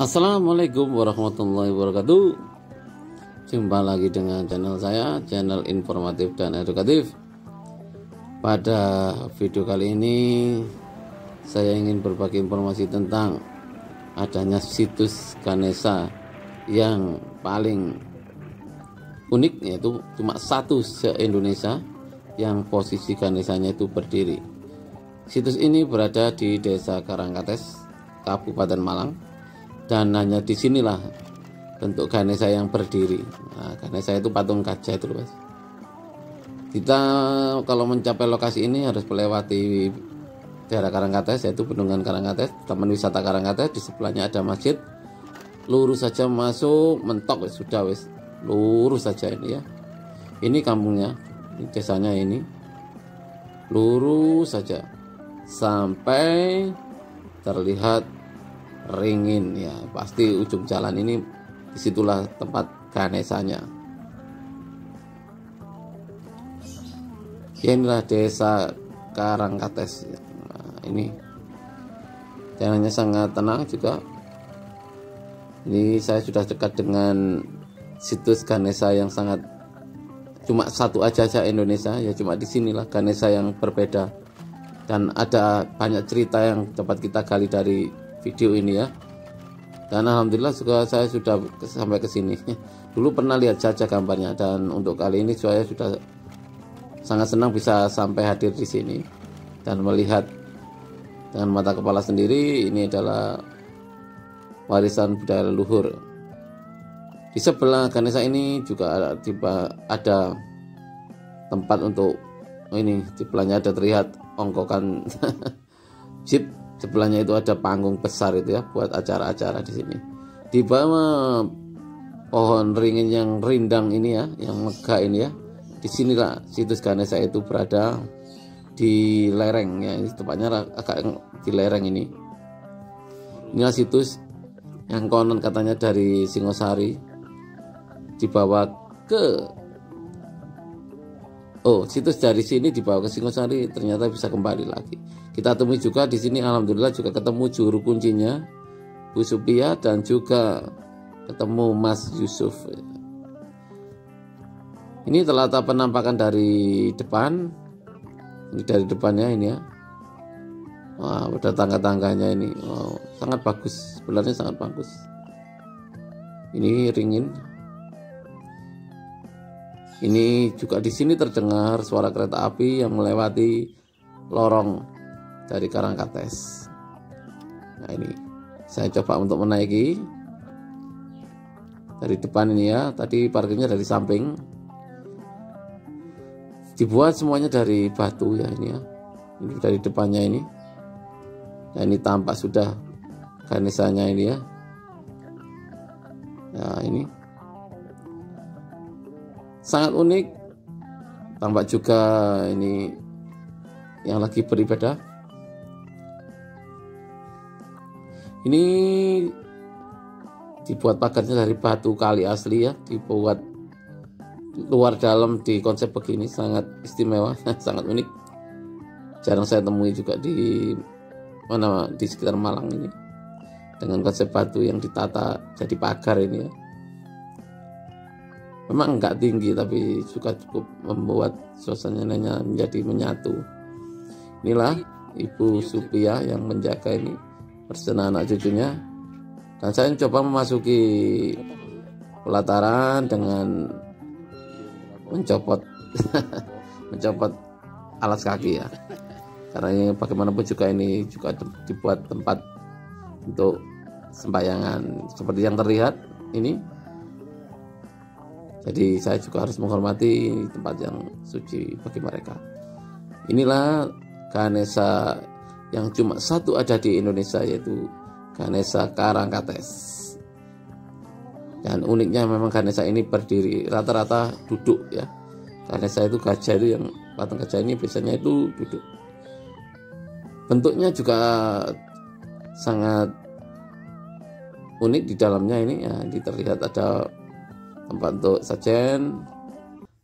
Assalamualaikum warahmatullahi wabarakatuh. Jumpa lagi dengan channel saya, channel informatif dan edukatif. Pada video kali ini saya ingin berbagi informasi tentang adanya situs Ganesha yang paling unik, yaitu cuma satu se-Indonesia yang posisi Ganeshanya itu berdiri. Situs ini berada di Desa Karangkates, Kabupaten Malang, dan hanya disinilah bentuk Ganesha yang berdiri. Nah, Ganesha itu patung gajah itu, Mas. Kita kalau mencapai lokasi ini harus melewati daerah Karangkates, yaitu Bendungan Karangkates, Taman Wisata Karangkates. Di sebelahnya ada masjid. Lurus saja masuk, mentok sudah wis. Lurus saja ini ya. Ini kampungnya, ini desanya ini. Lurus saja sampai terlihat ringin ya, pasti ujung jalan ini disitulah tempat Ganeshanya. Ya, inilah Desa Karangkates. Nah, ini jalannya sangat tenang juga. Ini saya sudah dekat dengan situs Ganesha yang sangat cuma satu aja Indonesia ya, cuma di sinilah Ganesha yang berbeda, dan ada banyak cerita yang dapat kita gali dari video ini ya. Dan alhamdulillah juga saya sudah sampai ke sini. Dulu pernah lihat saja gambarnya, dan untuk kali ini saya sudah sangat senang bisa sampai hadir di sini dan melihat dengan mata kepala sendiri. Ini adalah warisan budaya leluhur. Di sebelah Ganesha ini juga ada tempat untuk ini, di sebelahnya ada terlihat ongkokan jeep. Sebelahnya itu ada panggung besar itu ya, buat acara-acara di sini. Di bawah pohon ringin yang rindang ini ya, yang megah ini ya, disinilah situs Ganesha itu berada di lereng ya. Ini tempatnya agak di lereng ini. Inilah situs yang konon katanya dari Singosari dibawa ke situs dari sini dibawa ke Singosari, ternyata bisa kembali lagi. Kita temui juga di sini, alhamdulillah juga ketemu juru kuncinya Bu Supia, dan juga ketemu Mas Yusuf. Ini terletak penampakan dari depan. Ini dari depannya ini ya. Wah, ada tangga-tangganya ini. Wow, sangat bagus, sebenarnya sangat bagus. Ini ringin. Ini juga di sini terdengar suara kereta api yang melewati lorong dari Karangkates. Nah, ini saya coba untuk menaiki dari depan ini ya. Tadi parkirnya dari samping. Dibuat semuanya dari batu ya ini ya. Ini dari depannya ini. Nah, ini tampak sudah Ganeshanya ini ya. Nah, ini sangat unik. Tampak juga ini yang lagi beribadah. Ini dibuat pagarnya dari batu kali asli ya, dibuat luar dalam di konsep begini, sangat istimewa, sangat unik. Jarang saya temui juga di sekitar Malang ini, dengan konsep batu yang ditata jadi pagar ini ya. Memang enggak tinggi tapi juga cukup membuat suasananya menjadi menyatu. Inilah Ibu Supia yang menjaga ini bersama anak cucunya, dan saya coba memasuki pelataran dengan mencopot mencopot alas kaki ya, karena ini bagaimanapun juga ini juga dibuat tempat untuk sembahyangan seperti yang terlihat ini. Jadi saya juga harus menghormati tempat yang suci bagi mereka. Inilah Ganesha yang cuma satu ada di Indonesia, yaitu Ganesha Karangkates. Dan uniknya memang Ganesha ini berdiri, rata-rata duduk ya. Ganesha itu gajah, itu yang patung gajah ini biasanya itu duduk. Bentuknya juga sangat unik di dalamnya ini ya. Terlihat ada tempat untuk sajen,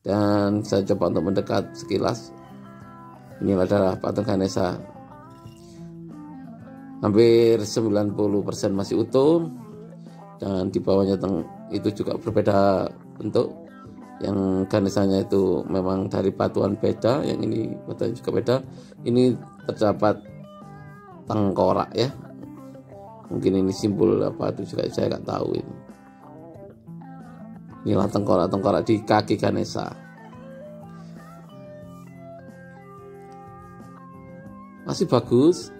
dan saya coba untuk mendekat sekilas. Ini adalah patung Ganesha. Hampir 90% masih utuh. dan di bawahnya itu juga berbeda bentuk. Yang Ganesanya itu memang dari batuan beda, yang ini batuan juga beda. Ini terdapat tengkorak ya, mungkin ini simbol apa itu juga saya nggak tahu itu. Inilah tengkorak di kaki Ganesha. Masih bagus.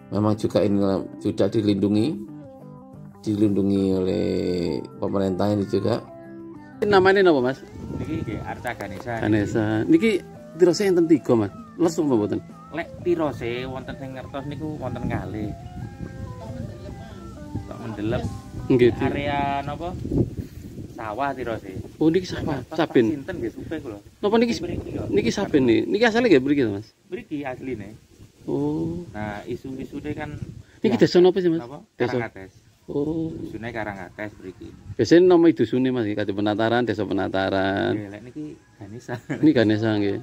Memang juga ini sudah dilindungi oleh pemerintah ini juga. Namanya apa Mas? Niki Arca Ganesha. Ganesha. Niki tirose enten 3 Mas. Leres apa mboten? Lek tirose wonten sing ngertos niku wonten kalih. Tok mendelep. Nggih. Area napa? Sawah tirose. Oh niki sapa? Saben. Sinten nggih supe kula. Napa niki? Niki saben nih. Niki asale nggih mriki Mas. Mriki asline. Oh. Nah, isu-isune kan Niki desa napa sih Mas? Apa? Desa. Karangates. Oh. Isune Karangates mriki. Biasanya nama dusune Mas, Kade Penataran, Desa Penataran. Nggih, lek niki Ganesha. Ini Ganesha nggih.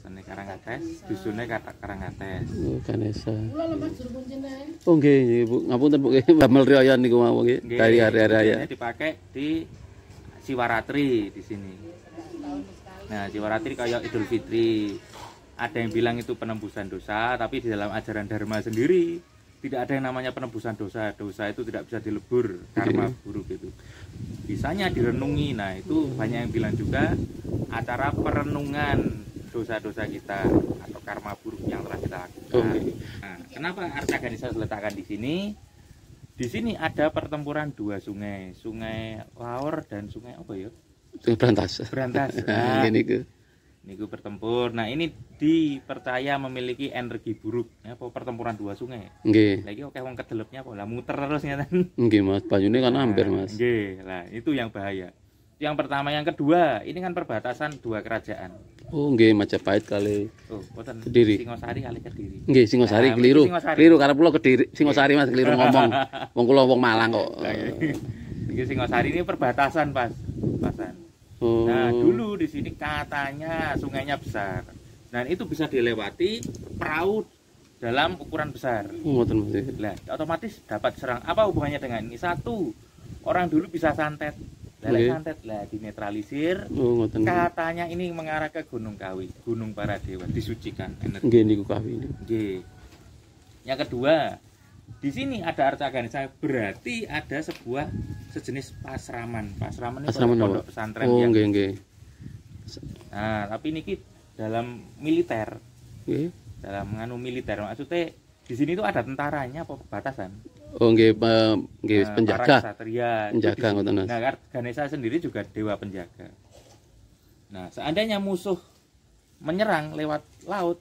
Isune Karangates, dusune Karangates. Oh, Ganesha. Oh nggih, Bu. Ngapunten Bu, damel riyan niku mawon nggih. Dari hari-hari raya. Ini dipakai di Siwaratri di sini. Nah, Siwaratri kayak Idul Fitri. Ada yang bilang itu penembusan dosa, tapi di dalam ajaran Dharma sendiri tidak ada yang namanya penembusan dosa. Dosa itu tidak bisa dilebur, karma buruk itu. Bisanya direnungi. Nah, itu banyak yang bilang juga acara perenungan dosa-dosa kita atau karma buruk yang telah kita lakukan. Nah, kenapa Arca Ganesha diletakkan di sini? Di sini ada pertempuran 2 sungai, Sungai Laur dan Sungai apa ya? Berantas. Berantas. Nah, niku. Niku bertempur. Nah, ini dipercaya memiliki energi buruk. Ya, pertempuran 2 sungai. Nggih. Lagi oke wong kedelepnya apa? Lah muter terus ngeten. Nggih Mas, banyune kan amber Mas. Nggih. Lah, itu yang bahaya. Yang pertama, yang kedua, ini kan perbatasan 2 kerajaan. Oh nggih, Majapahit kali. Oh, boten. Kediri. Singosari kali Kediri. Nggih, Singosari Nah, keliru. Singosari. Keliru karena kula Kediri, Singosari Mas keliru ngomong. Wong kula wong Malang kok. Iki Singosari ini perbatasan, pasan. Oh. Nah, dulu di sini katanya sungainya besar. Dan itu bisa dilewati perahu dalam ukuran besar. Ngoten Mas. Lah, otomatis dapat serang. Apa hubungannya dengan ini? Satu, orang dulu bisa santet. Lele santet lah dinetralisir. Oh, ngoten. Katanya ini mengarah ke Gunung Kawi, Gunung para dewa, disucikan energi. Nggih niku Kawi niku. Nggih. Yang kedua, di sini ada Arca Ganesha, berarti ada sebuah sejenis pasraman. Pasraman itu pondok pesantren. Oh, yang nggih nggih. Nah, tapi niki dalam militer. Nggih. Dalam nganu militer, maksudnya di sini tuh ada tentaranya apa batasan? Oh nggih, nggih penjaga. Para ksatria. Penjaga ngoten Mas. Nah, Ganesha sendiri juga dewa penjaga. Nah, seandainya musuh menyerang lewat laut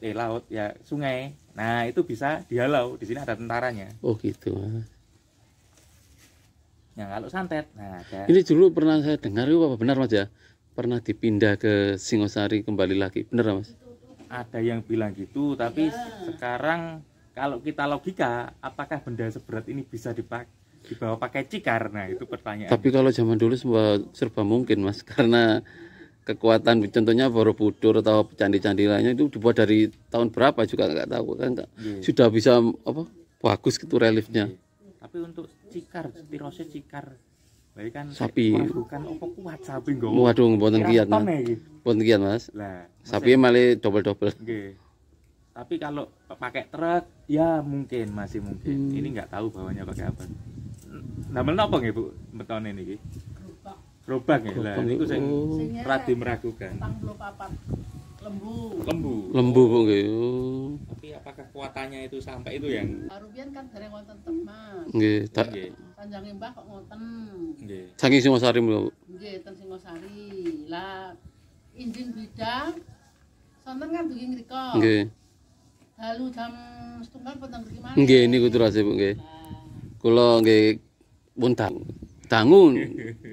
ya sungai. Nah, itu bisa dihalau. Di sini ada tentaranya. Oh gitu Mas. Nah, kalau santet, nah ada. Ini dulu pernah saya dengar itu apa benar Mas ya? Pernah dipindah ke Singosari kembali lagi. Benar Mas? Ada yang bilang gitu, tapi sekarang kalau kita logika, apakah benda seberat ini bisa dibawa pakai cikar? Nah, itu pertanyaan. Tapi kalau zaman dulu serba mungkin Mas, karena kekuatan contohnya Borobudur atau candi-candi lainnya itu dibuat dari tahun berapa juga nggak tahu kan. Sudah bisa apa? Bagus gitu reliefnya. Tapi untuk cikar, tirose cikar. Baik kan sapi. Bukan opo kuat sapi nggowo. Waduh, mboten kiat Mas. Mboten kiat Mas. Lah, sapi malah double-double. Nggih. Tapi kalau pakai truk ya mungkin masih mungkin. Ini nggak tahu bawahnya pakai apa. Namel napa nggih Bu betone niki? Gerobak nggih. Lah niku sing radi meragukan. 44 lembu. Lembu kok nggih. Tapi apakah kuatannya itu sampai itu yang Rupian kan dereng wonten Mas. Nggih, Tanjange Mbah kok ngoten. nggih. saking Singosari Bu. Nggih, ten Singosari. Lah injin bidang sonten kan dugi ngrika. Nggih. Dalu jam 7.30 peteng mriki maneh. Nggih niku terase Bu nggih. Kula nggih pun dangu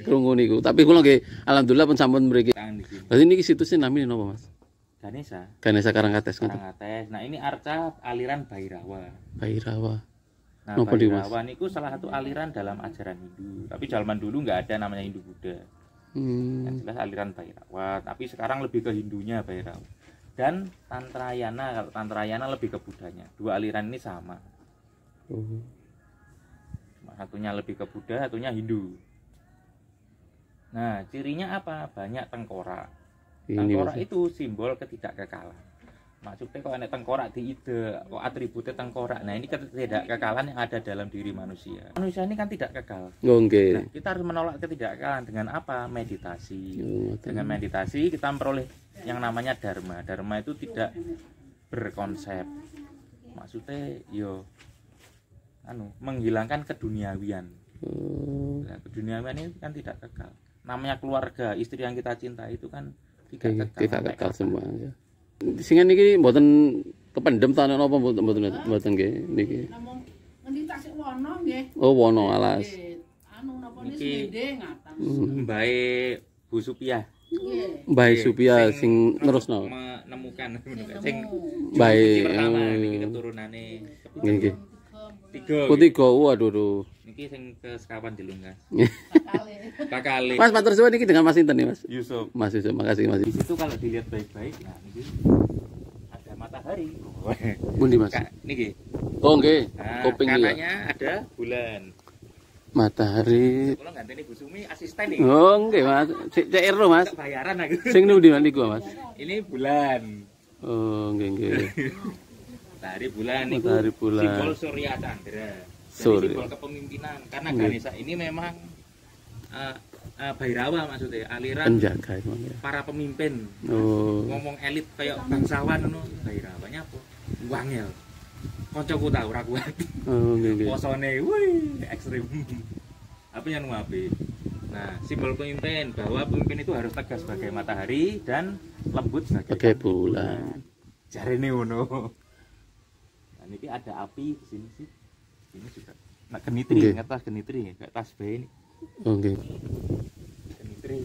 krungu niku. Tapi kula nggih alhamdulillah pun sampun mriki. Dadi niki situsnya namine napa Mas? Ganesha. Ganesha Karangates ngoten. Karangates. Nah, ini arca aliran Bhairawa. Bhairawa. Nah, Napa Bhairawa niku salah satu aliran dalam ajaran Hindu. Tapi zaman dulu nggak ada namanya Hindu Buddha. Yang jelas aliran Bhairawa. Tapi sekarang lebih ke Hindunya Bhairawa. Dan Tantrayana, kalau Tantrayana lebih ke Buddhanya. Dua aliran ini sama. Satunya lebih ke Buddha, satunya Hindu. Nah, cirinya apa? Banyak tengkorak. Ini Tengkorak Mas. itu simbol ketidakkekalan. Maksudnya kalau ada tengkorak di ide, kok atributnya tengkorak. Nah, ini ketidakkekalan yang ada dalam diri manusia. Manusia ini kan tidak kekal. Oh, Nah, nggih. kita harus menolak ketidakkekalan dengan apa? Meditasi. Oh, ngoten. Dengan meditasi kita memperoleh yang namanya dharma. Dharma itu tidak berkonsep. Maksudnya yo menghilangkan keduniawian. Oh, Nah, keduniawian ini kan tidak kekal. Namanya keluarga, istri yang kita cintai itu kan tidak kekal. tidak sampai kekal kapan. semua ya. Sing niki mboten kependem ta napa mboten nggih niki. Namung ngendi tasik wono nggih. Oh, wono alas. Nggih. Anu napa nis Niki- gede ngatas. Mbae Bu Supiah Nggih. Mbah Supia sing nerusno. menemukan Sing sing nemu. Mbah pertama niki keturunane nggih nggih. tiga. Ketiga waduh duh. Niki sing ke sekawan dilungkas. Kali. Bakale Mas matur suwun niki dengan Mas Inten nih Mas. Yusuf. Mas Yusuf, makasih Mas. Di situ kalau dilihat baik-baik, nah niki ada matahari. Pundi Mas? Niki. Oh nggih, Nah, kuping ya. katanya ada bulan. Matahari. Kalau nganteni Bu Sumi asisten nih. Oh nggih Mas. Cek ero Mas. Tak bayaran aku. Sing ndi niku Mas? Ini bulan. Oh nggih nggih. Matahari bulan niku Matahari bulan. simbol Surya Chandra. Jadi Surya. simbol kepemimpinan karena Nggih. Ganesha ini memang Bhairawa maksudnya aliran Penjaga emang ya. para pemimpin. Oh. Ngomong elit kayak bangsawan ngono Bhairawanya apa? Wangel. Koncoku tahu ora kuat. Oh nggih nggih. Posone wih ekstrim. Apa yang apik. Nah, simbol pemimpin bahwa pemimpin itu harus tegas sebagai matahari dan lembut Sebagai sebagai bulan. jarene ngono. Nah, niki ada api di sini sih. Ini juga. Nah, genitri, Nggih. ngertas genitri, kayak tasbih ini. Oh nggih. Genitri.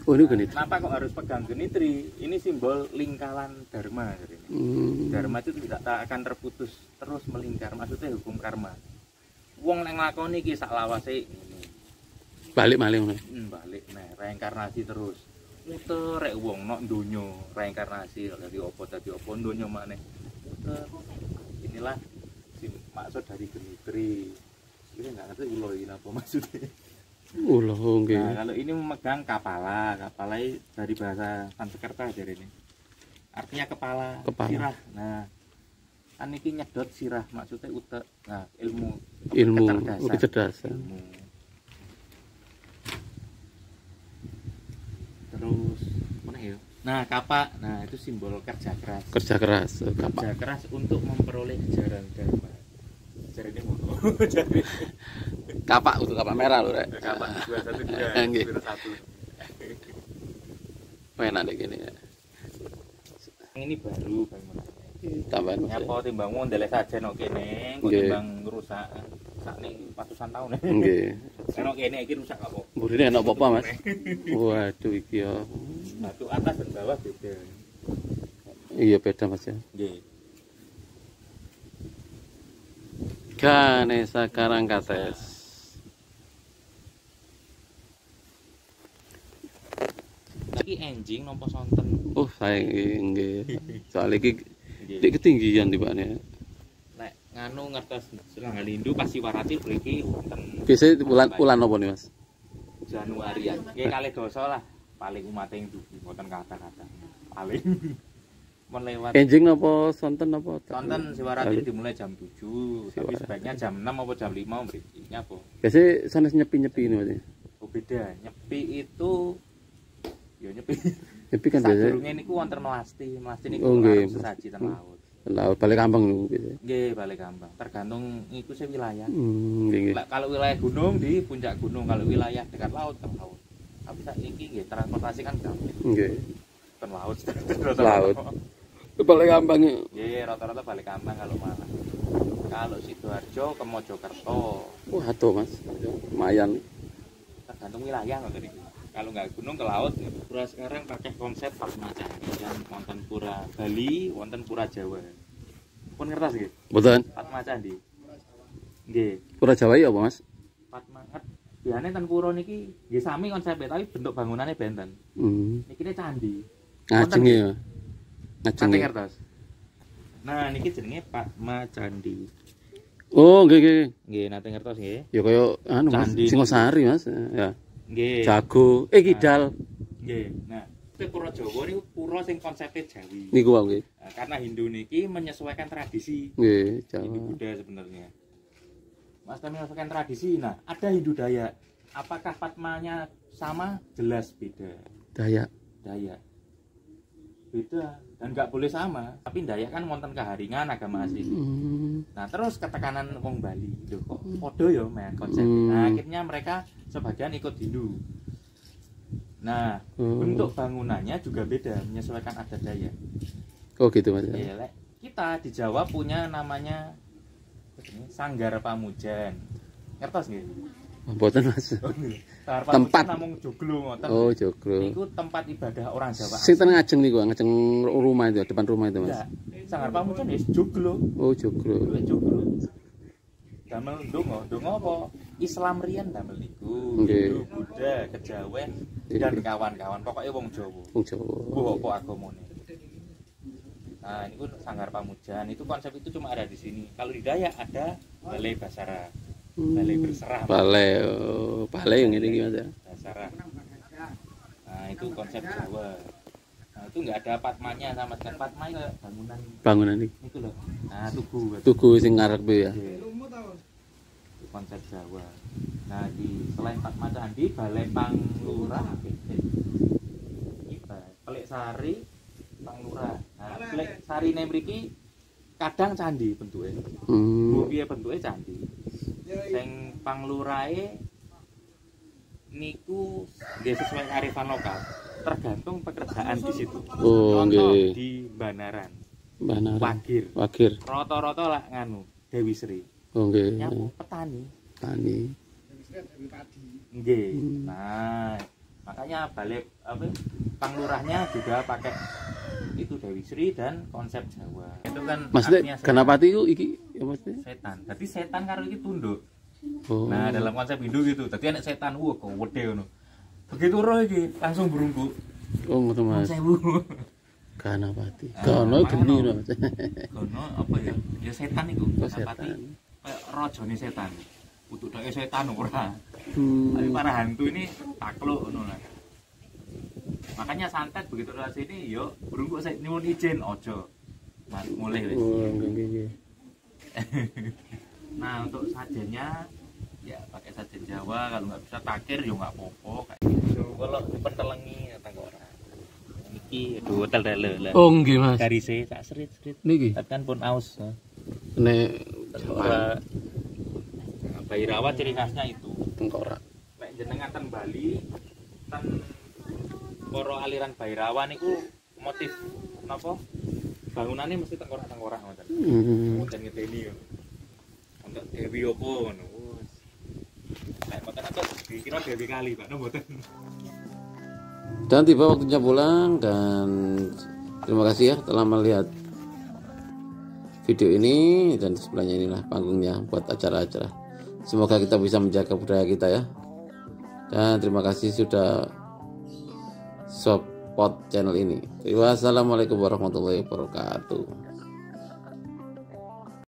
Oh ini genit. Kenapa kok harus pegang genitri? Ini simbol lingkaran dharma jadi ini. Dharma itu tidak akan terputus, terus melingkar. Maksudnya hukum karma. Wong nek nglakoni iki sak lawase ngene. Balik malih Mas. Balik nah reinkarnasi terus. Muter rek wong nok donya reinkarnasi dadi apa donya maneh. Muter. Inilah maksud dari genitri. Ini enggak ngerti ulo ini apa maksudnya. Ulah nggih. Nah, kalau ini memegang kapala dari bahasa Sanskerta jadi ini. Artinya kepala, Kepala. sirah. Nah, kan ini nyedot sirah maksudnya utek. Nah, ilmu kecerdasan. Ilmu. Terus mana ya? Nah, kapak. Nah, itu simbol kerja keras. Kerja keras. Kapak. Kerja keras untuk memperoleh jaran dharma. Jari ini mau. Kapak untuk kapak merah lho rek. Kapak 212 Nggih. 01. Enak deh gini ya. Ini baru bangunan. Tambahan Mas. Nyapa timbang mondele saja nok kene, kok Nggih. timbang ngrusak sakne ratusan tahun. Nggih. Nok kene iki rusak apa? Mburine enak apa Mas? Waduh iki ya. Batu atas dan bawah beda. Iya beda Mas ya. Nggih. Ganesha Karangkates. Iki enjing nampa sonten. Oh, saya nggih. Soal iki Nggih. di ketinggian tibane. Nek nganu ngertos Langgalindu pas Siwarati mriki wonten Biasanya bulan apa nih Mas? Januarian. Nggih kalih dosa lah paling umat ing dugi mboten kata-kata. Paling melewat Enjing apa sonten apa? Sonten Siwarati dimulai jam 7, tapi Siwarati. sebaiknya jam 6 apa jam 5 mriki. Nyapa? Biasanya sanes nyepi-nyepi ini Mas. Oh beda, nyepi itu ya nyepi. Nyepi kan biasa Sadurunge niku wonten melasti, melasti niku Oh, nggih. sesaji ten laut. laut balik kampung niku biasa. Nggih, balik gampang. Tergantung iku sih wilayah. Nggih nggih. Lek kalau wilayah gunung di puncak gunung, kalau wilayah dekat laut ke laut. Tapi saiki nggih transportasi kan gampang. Nggih. Ten laut. Laut. Balik kampung ya. Nggih, rata-rata balik gampang kalau Malang. Kalau Sidoarjo ke Mojokerto, Wah, tuh Mas. Lumayan. tergantung wilayah kok tadi. Kalau nggak gunung ke laut, pura sekarang pakai konsep Fatma Candi dan wonten pura Bali, wonten pura Jawa. Pun ngertas nggih? Mboten. Fatma Candi. Nggih, Pura Jawa ya apa Mas? Fatma biasanya ten pura niki nggih sami konsepnya tapi bentuk bangunannya benten. Niki ini candi. Ngajeng ya. Ngajeng. Nate Ya. ngertos. Nah, niki jenenge Fatma Candi. Oh, nggih. Nggih, nate ngertos nggih. Ya kaya anu Mas, Candi. Singosari Mas. Ya. Nggih. Jago, Kidal. Nggih. Nah, pura Jawa niku pura sing konsepnya Jawi. Niku wae nggih. Nah, karena Hindu niki menyesuaikan tradisi. Nggih, Ini Jawa. Buddha sebenarnya. Mas kami menyesuaikan tradisi. Nah, ada Hindu Dayak. Apakah Padmanya sama? Jelas beda. Dayak. Dayak beda dan nggak boleh sama. Tapi Dayak kan wonten kaharingan agama asing. Nah, terus ketekanan wong Bali. Loh, kok podo ya men konsep. Nah, akhirnya mereka sebagian ikut Hindu. Nah, bentuk bangunannya juga beda menyesuaikan adat Dayak. Oh gitu Mas. Ya, Lek. Kita di Jawa punya namanya Sanggar Pamujan. Ngertos nggih? Mboten Mas. Sanggar Tempat. Pamujan namung joglo ngoten. Oh, joglo. Niku tempat ibadah orang Jawa. Sing ten ngajeng niku, ngajeng rumah itu, depan rumah itu Mas. Enggak. Sanggar Pamujan wis joglo. Oh, joglo. Joglo. Damel ndonga apa? Islam riyen damel niku. Nggih. Hindu, Buddha, Kejawen dan kawan-kawan. Pokoknya wong Jawa. Wong Jawa. Apa agamane. Nah, ini pun Sanggar Pamujan. Itu konsep itu cuma ada di sini. Kalau di Dayak ada Balai Basara. Balai berserah. Balai, oh, balai yang ini gimana? Basara. Nah, itu konsep Jawa. Nah, itu nggak ada Padmanya sama sekali. Padma itu bangunan Bangunan ini. itu loh. Nah, tugu. Tugu sing ngarep ya. Itu konsep Jawa. Nah, di selain Padma Candi, Balai Panglurah, Pelik Sari, Panglurah. Nah, Pelik Sari mriki kadang candi bentuknya. Piye bentuknya candi. Sing Panglurahe niku nggih sesuai kearifan lokal. Tergantung pekerjaan di situ. Oh, Contoh nggih. di Banaran, Banaran. Wagir. Wagir. Rata-rata lah nganu Dewi Sri. Oh, nggih. Nyapu petani. Tani. Nggih. Nah, makanya balik apa Panglurahnya juga pakai itu Dewi Sri dan konsep Jawa. Itu kan Maksudnya artinya Ganapati itu iki ya maksudnya? setan. Jadi setan karo iki tunduk. Oh. Nah, dalam konsep Hindu gitu. Dadi anak setan kok gede ngono. Begitu roh iki langsung berungkuk. Oh, ngoten Mas. 1000. Ganapati. Gono geni lho. Gono apa ya? Ya setan iku. Oh, Ganapati setan. kayak rajane setan. Untuk dhek setan ora. Hmm. Tapi para hantu ini takluk ngono lah. Makanya santet begitu lewat sini yo berungkuk saya nyuwun izin ojo. Mas mulai wis. Oh, nggih. Nah, untuk sajennya ya pakai sajen Jawa, kalau nggak bisa takir ya nggak apa-apa kayak gitu. Kalau pentelengi tenggorok. Iki aduh tel-tele lah. Oh, nggih Mas. Garise sak serit-serit. Niki. Tapi kan pun aus. Nek Tenggora Bhairawa ciri khasnya itu. tengkorak. Nek jenengan ten Bali, ten Koro aliran Bhairawa niku motif napa? Bangunannya mesti tengkorak-tengkorak ngoten. Ngoten ngedeni yo. Untuk Dewi opo ngono. Nek mboten atus dikira Dewi Kali, Pak, mboten. Dan tiba waktunya pulang, dan terima kasih ya telah melihat video ini, dan sebelahnya inilah panggungnya buat acara-acara. Semoga kita bisa menjaga budaya kita ya. Dan terima kasih sudah support channel ini. Wassalamualaikum warahmatullahi wabarakatuh.